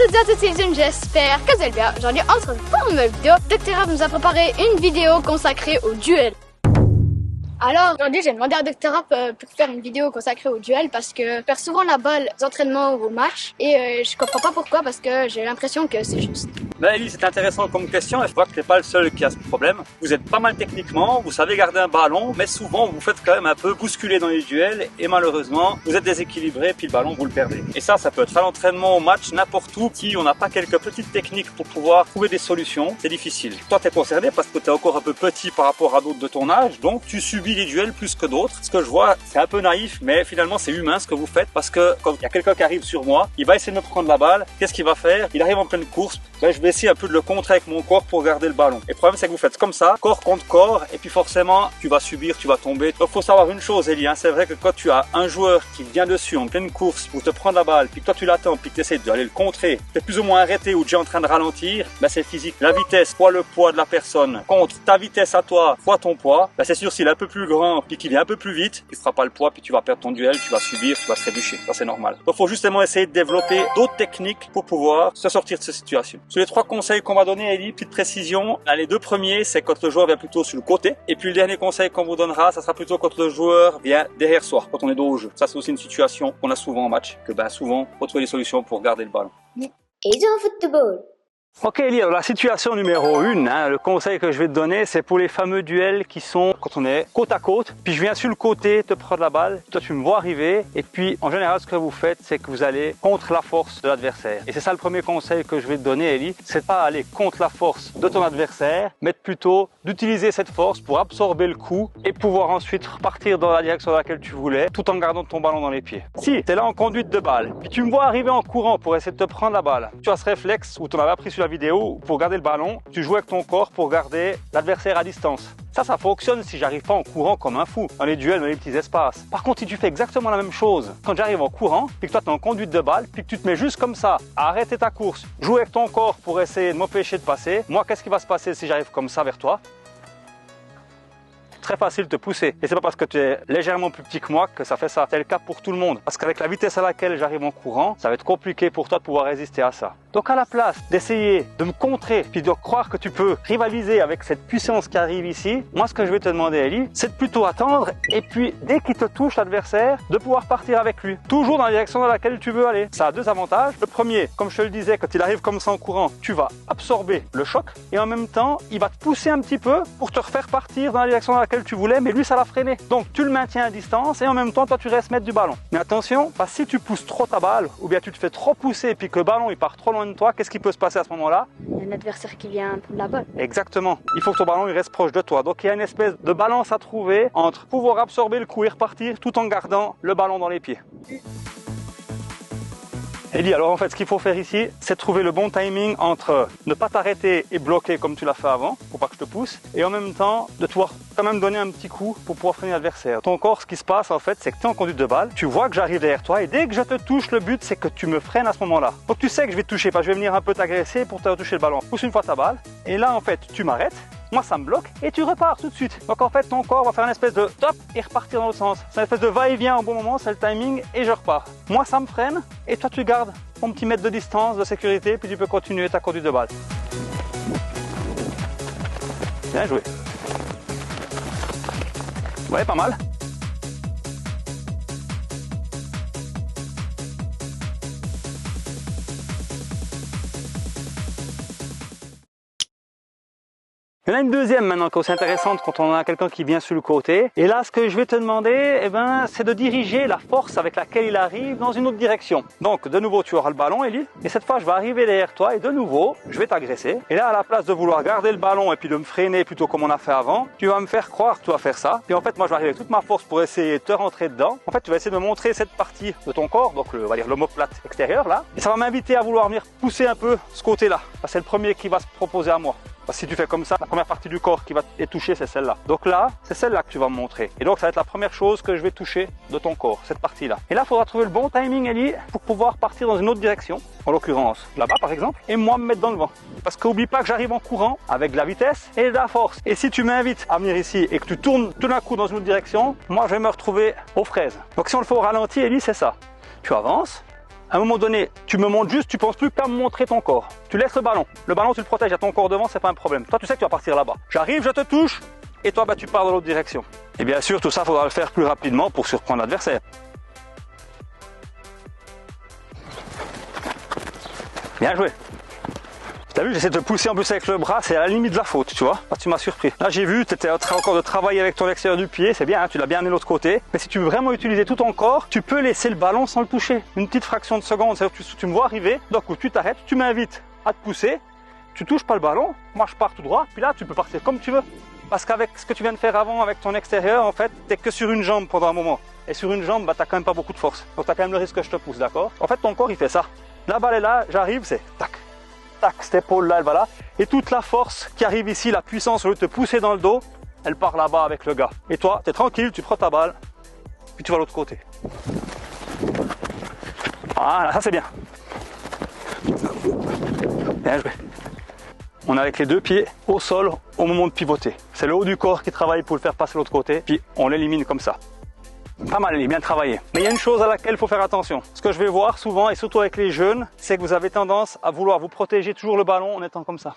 tous et à toutes, c'est June, j'espère que vous allez bien. Aujourd'hui, on se retrouve pour une nouvelle vidéo. Dr. Rap nous a préparé une vidéo consacrée au duel. Alors aujourd'hui j'ai demandé à Dr. Rap pour faire une vidéo consacrée au duel parce que je perds souvent la balle aux entraînements ou au match et je comprends pas pourquoi parce que j'ai l'impression que c'est juste. Ben Ellie, c'est intéressant comme question et je vois que tu n'es pas le seul qui a ce problème. Vous êtes pas mal techniquement, vous savez garder un ballon, mais souvent vous faites quand même un peu bousculer dans les duels et malheureusement vous êtes déséquilibré puis le ballon vous le perdez. Et ça peut être à l'entraînement, au match, n'importe où. Si on n'a pas quelques petites techniques pour pouvoir trouver des solutions, c'est difficile. Toi tu es concerné parce que tu es encore un peu petit par rapport à d'autres de ton âge, donc tu subis les duels plus que d'autres. Ce que je vois, c'est un peu naïf, mais finalement c'est humain ce que vous faites parce que quand il y a quelqu'un qui arrive sur moi, il va essayer de me prendre la balle, qu'est-ce qu'il va faire? Il arrive en pleine course, ben, je vais essayer un peu de le contrer avec mon corps pour garder le ballon. Et le problème c'est que vous faites comme ça, corps contre corps, et puis forcément tu vas subir, tu vas tomber. Donc faut savoir une chose Ellie, c'est vrai que quand tu as un joueur qui vient dessus en pleine course pour te prendre la balle, puis que toi tu l'attends, puis que tu essaies d'aller le contrer, tu es plus ou moins arrêté ou déjà en train de ralentir, ben c'est physique. La vitesse fois le poids de la personne contre ta vitesse à toi fois ton poids, ben c'est sûr s'il est un peu plus grand puis qu'il vient un peu plus vite, il fera pas le poids puis tu vas perdre ton duel, tu vas subir, tu vas se trébucher. Ça c'est normal. Donc faut justement essayer de développer d'autres techniques pour pouvoir se sortir de cette situation. Sur les 3 conseils qu'on va donner Ellie, petite précision, les 2 premiers c'est quand le joueur vient plutôt sur le côté et puis le dernier conseil qu'on vous donnera, ça sera plutôt quand le joueur vient derrière soi, quand on est dos au jeu. Ça c'est aussi une situation qu'on a souvent en match, que ben souvent faut trouver des solutions pour garder le ballon. Et au football. Ok Ellie, alors la situation numéro 1, le conseil que je vais te donner, c'est pour les fameux duels qui sont quand on est côte à côte, puis je viens sur le côté te prendre la balle, toi tu me vois arriver, et puis en général ce que vous faites, c'est que vous allez contre la force de l'adversaire. Et c'est ça le premier conseil que je vais te donner Ellie, c'est pas aller contre la force de ton adversaire, mais plutôt d'utiliser cette force pour absorber le coup et pouvoir ensuite repartir dans la direction dans laquelle tu voulais, tout en gardant ton ballon dans les pieds. Si tu es là en conduite de balle, puis tu me vois arriver en courant pour essayer de te prendre la balle, tu as ce réflexe où tu en avais appris sur la vidéo, pour garder le ballon, tu joues avec ton corps pour garder l'adversaire à distance. Ça fonctionne si j'arrive pas en courant comme un fou, dans les duels, dans les petits espaces. Par contre, si tu fais exactement la même chose, quand j'arrive en courant, puis que toi tu es en conduite de balle, puis que tu te mets juste comme ça, à arrêter ta course, jouer avec ton corps pour essayer de m'empêcher de passer, moi qu'est-ce qui va se passer si j'arrive comme ça vers toi? Très facile de te pousser. Et c'est pas parce que tu es légèrement plus petit que moi que ça fait ça. C'est le cas pour tout le monde. Parce qu'avec la vitesse à laquelle j'arrive en courant, ça va être compliqué pour toi de pouvoir résister à ça. Donc à la place d'essayer de me contrer, puis de croire que tu peux rivaliser avec cette puissance qui arrive ici, moi ce que je vais te demander Ellie, c'est de plutôt attendre et puis dès qu'il te touche l'adversaire, de pouvoir partir avec lui. Toujours dans la direction dans laquelle tu veux aller. Ça a 2 avantages. Le premier, comme je te le disais, quand il arrive comme ça en courant, tu vas absorber le choc et en même temps, il va te pousser un petit peu pour te refaire partir dans la direction dans laquelle tu voulais, mais lui ça l'a freiné. Donc tu le maintiens à distance et en même temps toi tu restes mettre du ballon. Mais attention, parce que si tu pousses trop ta balle ou bien tu te fais trop pousser et puis que le ballon il part trop loin de toi, qu'est-ce qui peut se passer à ce moment-là? Il y a un adversaire qui vient prendre la balle. Exactement. Il faut que ton ballon il reste proche de toi. Donc il y a une espèce de balance à trouver entre pouvoir absorber le coup et repartir tout en gardant le ballon dans les pieds. Ellie, alors en fait ce qu'il faut faire ici, c'est trouver le bon timing entre ne pas t'arrêter et bloquer comme tu l'as fait avant, pour pas que je te pousse, et en même temps de pouvoir quand même donner un petit coup pour pouvoir freiner l'adversaire. Ton corps, ce qui se passe en fait, c'est que tu es en conduite de balle, tu vois que j'arrive derrière toi, et dès que je te touche, le but c'est que tu me freines à ce moment-là. Donc tu sais que je vais te toucher, parce que je vais venir un peu t'agresser pour te toucher le ballon. Pousse une fois ta balle, et là en fait tu m'arrêtes, moi ça me bloque et tu repars tout de suite. Donc en fait ton corps va faire une espèce de top et repartir dans l'autre sens. C'est une espèce de va-et-vient au bon moment, c'est le timing et je repars. Moi ça me freine et toi tu gardes ton petit mètre de distance, de sécurité, puis tu peux continuer ta conduite de balle. Bien joué. Ouais, pas mal. Il y en a une deuxième maintenant qui est aussi intéressante quand on a quelqu'un qui vient sur le côté. Et là, ce que je vais te demander, c'est de diriger la force avec laquelle il arrive dans une autre direction. Donc, de nouveau, tu auras le ballon, Ellie. Et cette fois, je vais arriver derrière toi et de nouveau, je vais t'agresser. Et là, à la place de vouloir garder le ballon et puis de me freiner plutôt comme on a fait avant, tu vas me faire croire que tu vas faire ça. Puis en fait, moi, je vais arriver avec toute ma force pour essayer de te rentrer dedans. En fait, tu vas essayer de me montrer cette partie de ton corps, donc on va dire l'omoplate extérieure là. Et ça va m'inviter à vouloir venir pousser un peu ce côté-là. C'est le premier qui va se proposer à moi. Parce que si tu fais comme ça, la première partie du corps qui va être touchée, c'est celle-là. Donc là, c'est celle-là que tu vas me montrer. Et donc, ça va être la première chose que je vais toucher de ton corps, cette partie-là. Et là, il faudra trouver le bon timing, Ellie, pour pouvoir partir dans une autre direction. En l'occurrence, là-bas, par exemple. Et moi, me mettre dans le vent. Parce qu'oublie pas que j'arrive en courant avec de la vitesse et de la force. Et si tu m'invites à venir ici et que tu tournes tout d'un coup dans une autre direction, moi, je vais me retrouver aux fraises. Donc, si on le fait au ralenti, Ellie, c'est ça. Tu avances. À un moment donné, tu me montres juste, tu penses plus qu'à me montrer ton corps. Tu laisses le ballon tu le protèges, à ton corps devant, c'est pas un problème. Toi tu sais que tu vas partir là-bas. J'arrive, je te touche, et toi tu pars dans l'autre direction. Et bien sûr, tout ça, il faudra le faire plus rapidement pour surprendre l'adversaire. Bien joué. T'as vu, j'essaie de te pousser en plus avec le bras, c'est à la limite de la faute, tu vois. Là, tu m'as surpris. Là, j'ai vu, tu étais en train encore de travailler avec ton extérieur du pied, c'est bien, hein, tu l'as bien amené de l'autre côté. Mais si tu veux vraiment utiliser tout ton corps, tu peux laisser le ballon sans le toucher. Une petite fraction de seconde, c'est-à-dire que tu me vois arriver, donc tu t'arrêtes, tu m'invites à te pousser, tu touches pas le ballon, moi je pars tout droit, puis là, tu peux partir comme tu veux. Parce qu'avec ce que tu viens de faire avant, avec ton extérieur, en fait, t'es que sur une jambe pendant un moment. Et sur une jambe, bah, t'as quand même pas beaucoup de force. Donc t'as quand même le risque que je te pousse, d'accord? En fait, ton corps, il fait ça. La balle est là, j'arrive, c'est tac. Tac, cette épaule là, elle va là. Et toute la force qui arrive ici, la puissance, au lieu de te pousser dans le dos, elle part là-bas avec le gars. Et toi, tu es tranquille, tu prends ta balle, puis tu vas de l'autre côté. Voilà, ça c'est bien. Bien joué. On est avec les deux pieds au sol au moment de pivoter. C'est le haut du corps qui travaille pour le faire passer de l'autre côté, puis on l'élimine comme ça. Pas mal, il est bien travaillé. Mais il y a une chose à laquelle il faut faire attention. Ce que je vais voir souvent, et surtout avec les jeunes, c'est que vous avez tendance à vouloir vous protéger toujours le ballon en étant comme ça.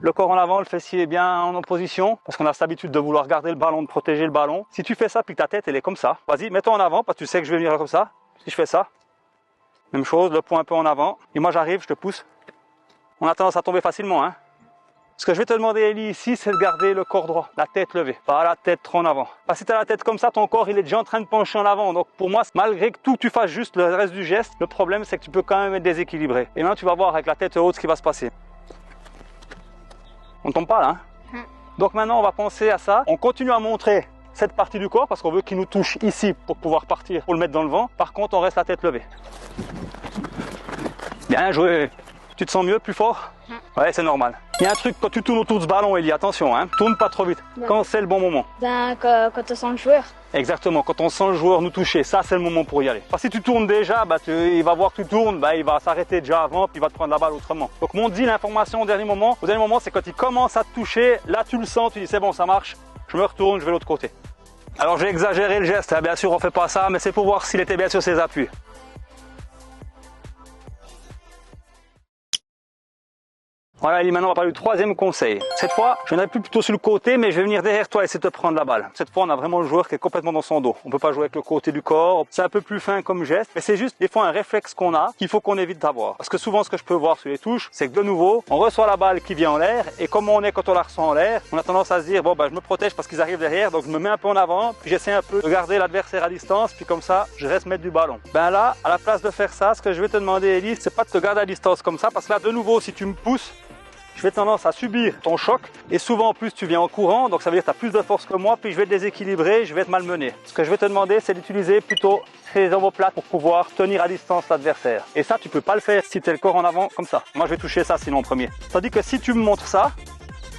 Le corps en avant, le fessier est bien en opposition, parce qu'on a cette habitude de vouloir garder le ballon, de protéger le ballon. Si tu fais ça, puis que ta tête, elle est comme ça, vas-y, mets-toi en avant, parce que tu sais que je vais venir comme ça. Si je fais ça, même chose, le poing un peu en avant. Et moi, j'arrive, je te pousse. On a tendance à tomber facilement, hein. Ce que je vais te demander, Elie, ici, c'est de garder le corps droit, la tête levée, pas la tête trop en avant. Parce que si tu as la tête comme ça, ton corps, il est déjà en train de pencher en avant. Donc pour moi, malgré que tout tu fasses juste le reste du geste, le problème, c'est que tu peux quand même être déséquilibré. Et maintenant, tu vas voir avec la tête haute ce qui va se passer. On ne tombe pas là, hein? Donc maintenant, on va penser à ça. On continue à montrer cette partie du corps parce qu'on veut qu'il nous touche ici pour pouvoir partir, pour le mettre dans le vent. Par contre, on reste la tête levée. Bien joué. Tu te sens mieux, plus fort? Ouais, c'est normal. Il y a un truc, quand tu tournes autour de ce ballon, Elie, attention, hein, tourne pas trop vite. Ouais. Quand c'est le bon moment. Ben, quand on sent le joueur. Exactement, quand on sent le joueur nous toucher, ça c'est le moment pour y aller. Parce que si tu tournes déjà, bah, il va voir que tu tournes, bah, il va s'arrêter déjà avant, puis il va te prendre la balle autrement. Donc on dit l'information au dernier moment. Au dernier moment, c'est quand il commence à te toucher, là tu le sens, tu dis c'est bon, ça marche, je me retourne, je vais de l'autre côté. Alors j'ai exagéré le geste, hein, bien sûr on fait pas ça, mais c'est pour voir s'il était bien sur ses appuis. Voilà, Elie, maintenant on va parler du troisième conseil. Cette fois, je viendrai plus plutôt sur le côté, mais je vais venir derrière toi et essayer de te prendre la balle. Cette fois, on a vraiment le joueur qui est complètement dans son dos. On peut pas jouer avec le côté du corps. C'est un peu plus fin comme geste, mais c'est juste des fois un réflexe qu'on a qu'il faut qu'on évite d'avoir. Parce que souvent, ce que je peux voir sur les touches, c'est que de nouveau, on reçoit la balle qui vient en l'air, et comme on est quand on la ressent en l'air, on a tendance à se dire, bon, bah, je me protège parce qu'ils arrivent derrière, donc je me mets un peu en avant, puis j'essaie un peu de garder l'adversaire à distance, puis comme ça, je reste mettre du ballon. Ben là, à la place de faire ça, ce que je vais te demander, Elie, c'est pas de te garder à distance comme ça, parce que là, de nouveau, si tu me pousses, je vais tendance à subir ton choc et souvent en plus tu viens en courant, donc ça veut dire que tu as plus de force que moi, puis je vais te déséquilibrer, je vais te malmener. Ce que je vais te demander, c'est d'utiliser plutôt tes omoplates pour pouvoir tenir à distance l'adversaire. Et ça, tu peux pas le faire si tu as le corps en avant comme ça. Moi, je vais toucher ça sinon en premier. Tandis que si tu me montres ça,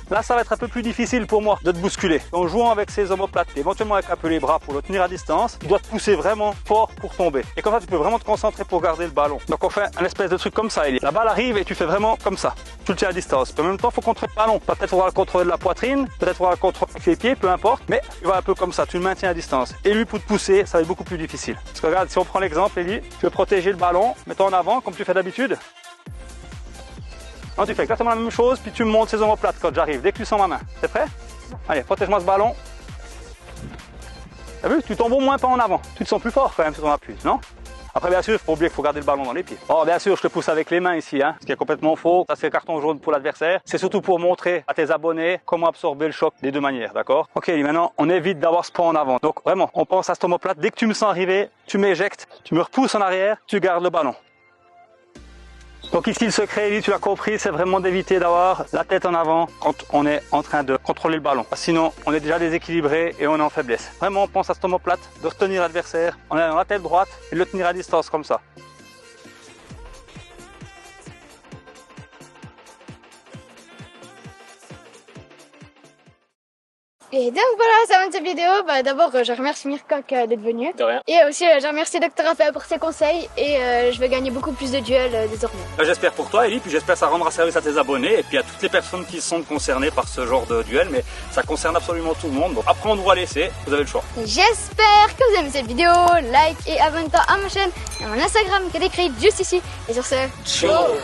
là, ça va être un peu plus difficile pour moi de te bousculer. En jouant avec ces omoplates, éventuellement avec un peu les bras pour le tenir à distance, tu dois te pousser vraiment fort pour tomber. Et comme ça, tu peux vraiment te concentrer pour garder le ballon. Donc on fait un espèce de truc comme ça. La balle arrive et tu fais vraiment comme ça. Tu le tiens à distance. En même temps, il faut contrôler le ballon. Peut-être faudra le contrôler de la poitrine, peut-être faudra le contrôler avec les pieds, peu importe. Mais tu vas un peu comme ça, tu le maintiens à distance. Et lui, pour te pousser, ça va être beaucoup plus difficile. Parce que regarde, si on prend l'exemple, Elie, tu veux protéger le ballon, mets-toi en avant comme tu fais d'habitude. Non, tu fais exactement la même chose, puis tu me montes ces omoplates quand j'arrive, dès que tu sens ma main. C'est prêt? Allez, protège-moi ce ballon. T'as vu? Tu tombes au moins pas en avant. Tu te sens plus fort quand même sur ton appui, non? Après, bien sûr, il faut oublier qu'il faut garder le ballon dans les pieds. Oh, bien sûr, je te pousse avec les mains ici, hein, ce qui est complètement faux. Ça, c'est le carton jaune pour l'adversaire. C'est surtout pour montrer à tes abonnés comment absorber le choc des deux manières, d'accord? Ok, maintenant, on évite d'avoir ce pas en avant. Donc, vraiment, on pense à cette omoplate. Dès que tu me sens arriver, tu m'éjectes, tu me repousses en arrière, tu gardes le ballon. Donc ici, le secret, Elie, tu l'as compris, c'est vraiment d'éviter d'avoir la tête en avant quand on est en train de contrôler le ballon. Sinon, on est déjà déséquilibré et on est en faiblesse. Vraiment, on pense à cette omoplate, de retenir l'adversaire en ayant la tête droite et de le tenir à distance comme ça. Et donc voilà, ça va de cette vidéo. D'abord, je remercie Mircoq d'être venu. De rien. Et aussi, je remercie Dr Raphaël pour ses conseils. Et je vais gagner beaucoup plus de duels désormais. J'espère pour toi, Ellie, puis j'espère que ça rendra service à tes abonnés et puis à toutes les personnes qui sont concernées par ce genre de duel. Mais ça concerne absolument tout le monde. Donc après, on doit laisser. Vous avez le choix. J'espère que vous aimez cette vidéo. Like et abonne-toi à ma chaîne et à mon Instagram qui est écrit juste ici. Et sur ce, Ciao.